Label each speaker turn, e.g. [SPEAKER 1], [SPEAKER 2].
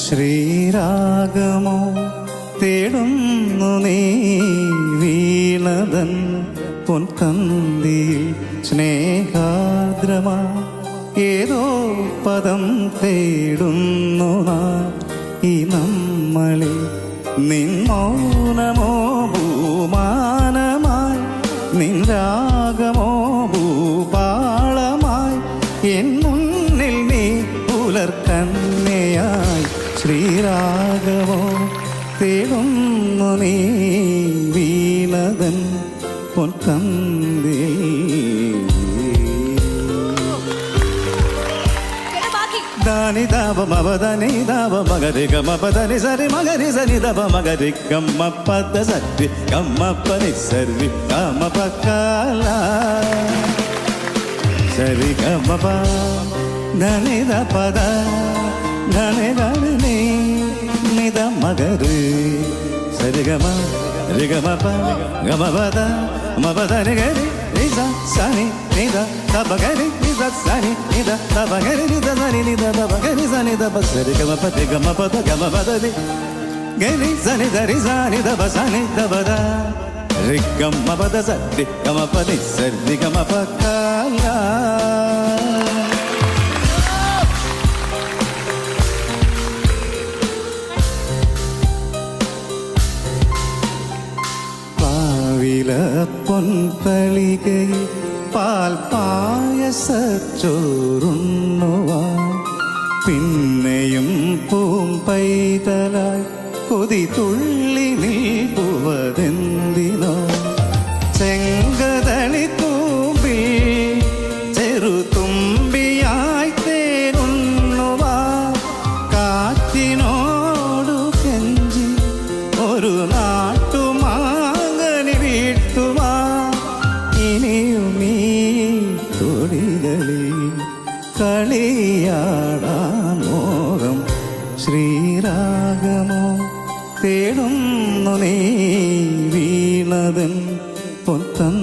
[SPEAKER 1] ശ്രീരാഗമോ തേടുന്നു നീ വീണതൻ പൊൻകന്തിയിൽ സ്നേഹാദ്രമാ ഏതോ പദം തേടുന്നു നാം ഈ നമ്മളിൽ നിൻ മൗനമോ ഭൂമാനമായി നിൻ രാഗമോ ഭൂപാളമായി എൻ മുന്നിൽ നീ പുലർക്കന്യയായി ശ്രീരാഗമോ തേടുന്നു നീ വീണതൻ പൊൻകന്തിയിൽ దని దవ మవ దని దవ మగరి గమ పదని సరి మగరి సని దవ మగరి గమ్మ పద సరి గమ్మ పని సరి గమ పక్కల సరి గమ ప దని ద పద దని దని నిద మగరి సరి గమ రి గమ ప గమ పద మవ దని గరి నిద సని నిద దబ గరి నిద సని నిద దబ గరి నిద సని నిద దబ గరి సని దబ సరి గమ పతి గమ పద గమ పదని గరి సని దరి సని దబ సని దబ ద రి గమ పద సరి గమ పని సరి గమ పక్కల പൊൻപളികയിൽ പാൽ പായസച്ചോറുണ്ണുവാ പിന്നെയും പൂമ്പൈതലായി കൊതി തുള്ളി നിൽപ്പുവതെന്തിനോ ചെങ്കതളി തൂമ്പിൽ ചെറുതുമ്പിയായി തേനുണ്ണുവാ കാറ്റിനോടു കെഞ്ചി ഒരു നാട്ടുമാങ്ങനി വീട്ടുവാ ഇനിയുമീ തൊടികളിൽ കളിയാടാൻ മോഹം ശ്രീരാഗമോ തേടുന്നു നീ വീണതൻ പൊത്തൻ